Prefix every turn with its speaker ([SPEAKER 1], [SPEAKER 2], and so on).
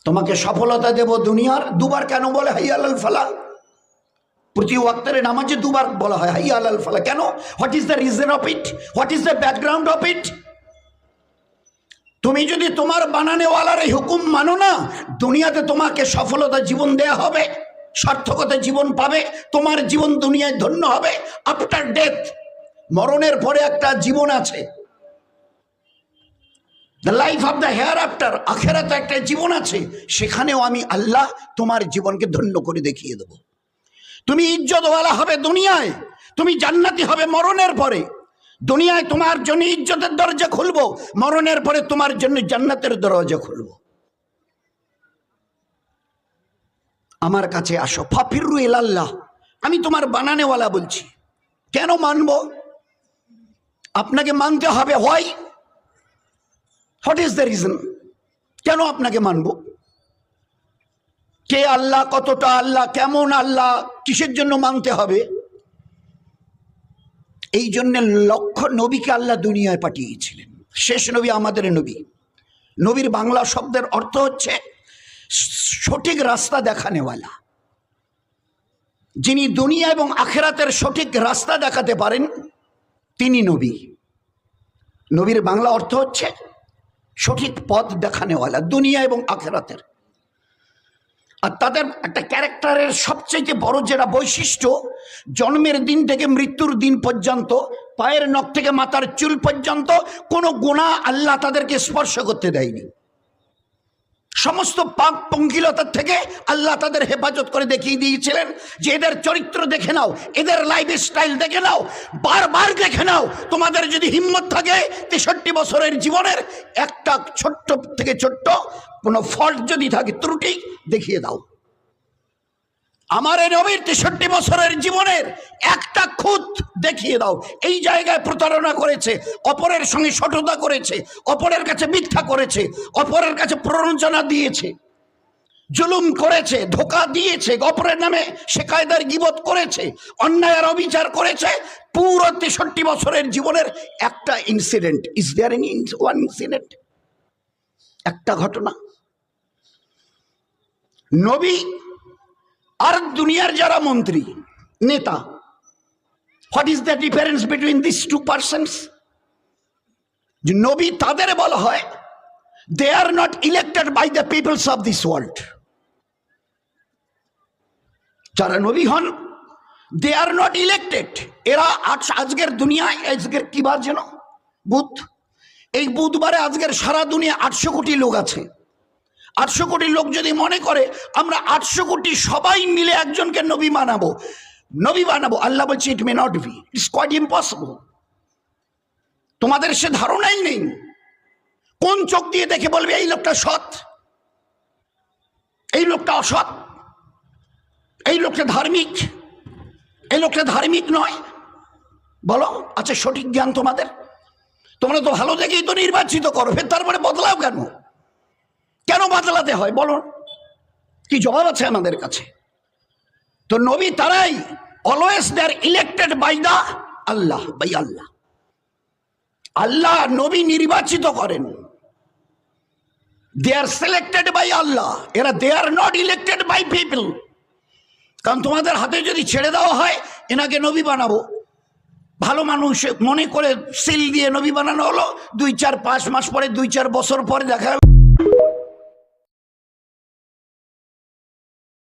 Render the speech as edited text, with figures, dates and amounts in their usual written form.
[SPEAKER 1] তোমাকে সফলতা দেব দুনিয়ার। দুবার কেন বলে হাইয়া আলাল ফালাহ? প্রতি ওয়াক্তের নামাজে দুবার বলা হয় হাইয়া আলাল ফালাহ। কেন? What is the reason of it? What is the background of it? তুমি যদি তোমার বানানেওয়ালার এই হুকুম মানো না, দুনিয়াতে তোমাকে সফলতা জীবন দেয়া হবে, সার্থকতা জীবন পাবে, তোমার জীবন দুনিয়ায় ধন্য হবে। আফটার ডেথ, মরণের পরে একটা জীবন আছে, the life of the hair after, আখেরাতে একটা জীবন আছে, সেখানেও আমি আল্লাহ তোমার জীবনকে ধন্য করে দেখিয়ে দেব। তুমি ইজ্জতওয়ালা হবে দুনিয়ায়, তুমি জান্নাতি হবে মরণের পরে। দুনিয়ায় তোমার জন্য ইজ্জতের দরজা খুলবো, মরণের পরে তোমার জন্য জান্নাতের দরজা খুলবো। আমার কাছে আসো, ফাফিরু ইলাল্লাহ। আমি তোমার বানানেওয়ালা বলছি। কেন মানব? আপনাকে মানতে হবে। Why? What is the reason? কেন আপনাকে মানব? কে আল্লাহ, কতটা আল্লাহ, কেমন আল্লাহ, কিসের জন্য মানতে হবে? এই জন্য লক্ষ নবীকে আল্লাহ দুনিয়ায় পাঠিয়েছিলেন। শেষ নবী আমাদের নবী। নবীর বাংলা শব্দের অর্থ হচ্ছে সঠিক রাস্তা দেখানেওয়ালা। যিনি দুনিয়া এবং আখেরাতের সঠিক রাস্তা দেখাতে পারেন তিনি নবী। নবীর বাংলা অর্থ হচ্ছে সঠিক পথ দেখানেওয়ালা দুনিয়া এবং আখেরাতের। আর তাদের একটা ক্যারেক্টারের সবচেয়ে বড় যেটা বৈশিষ্ট্য, জন্মের দিন থেকে মৃত্যুর দিন পর্যন্ত, পায়ের নখ থেকে মাথার চুল পর্যন্ত কোনো গুনাহ আল্লাহ তাদেরকে স্পর্শ করতে দেয়নি। সমস্ত পাপ পঙ্কিলতার থেকে আল্লাহ তাদের হেফাজত করে দেখিয়ে দিয়েছিলেন যে এদের চরিত্র দেখে নাও, এদের লাইফ স্টাইল দেখে নাও, বারবার দেখে নাও। তোমাদের যদি হিম্মত থাকে 63 বছরের জীবনের একটা ছোট্ট থেকে ছোট্ট কোনো ফল্ট যদি থাকে, ত্রুটি দেখিয়ে দাও। আমার এই নবীর 63 বছরের জীবনের একটা খুঁত দেখিয়ে দাও। এই জায়গায় প্রতারণা করেছে, অপরের সঙ্গে সততা করেছে, অপরের কাছে মিথ্যা করেছে, অপরের কাছে প্ররোচনা দিয়েছে, জুলুম করেছে, ধোঁকা দিয়েছে, অপরের নামে শেকায়দার গীবত করেছে, অন্যায় আর অবিচার করেছে। পুরো 63 বছরের জীবনের একটা incident, is there any one incident? একটা ঘটনা। নবী আর দুনিয়ার যারা মন্ত্রী নেতা, what is the difference between this two persons? নবী তাদের বলা হয় they are not elected by the peoples of this world. যারা নবী হন দে আর নট ইলেক্টেড। এরা আজকের দুনিয়ায়, আজকের কি বার যেন? বুধ। এই বুধবারে আজকের সারা দুনিয়া 800 কোটি লোক আছে। 800 কোটি লোক যদি মনে করে আমরা 800 কোটি সবাই মিলে একজনকে নবী বানাবো, আল্লাহ বলছে it may not be, it's quite impossible. তোমাদের সে ধারণাই নেই। কোন চোখ দিয়ে দেখে বলবে এই লোকটা সৎ, এই লোকটা অসৎ, এই লোকটা ধার্মিক, এই লোকটা ধার্মিক নয়? বলো, আচ্ছা সঠিক জ্ঞান তোমাদের? তোমরা তো ভালো দেখেই তো নির্বাচিত করো, ফের তারপরে বদলাও কেন? কেন বদলাতে হয় বলো? কি জবাব আছে আমাদের কাছে? তো নবী তারাই always they are elected by the Allah, by Allah. Allah নবী নির্বাচিত করেন, they are selected by Allah. এরা they are not elected by people. কারণ তোমাদের হাতে যদি ছেড়ে দেওয়া হয় এনাকে নবী বানাবো, ভালো মানুষ মনে করে সিল দিয়ে নবী বানানো হলো, 2-4-5 মাস পরে, 2-4 বছর পরে দেখা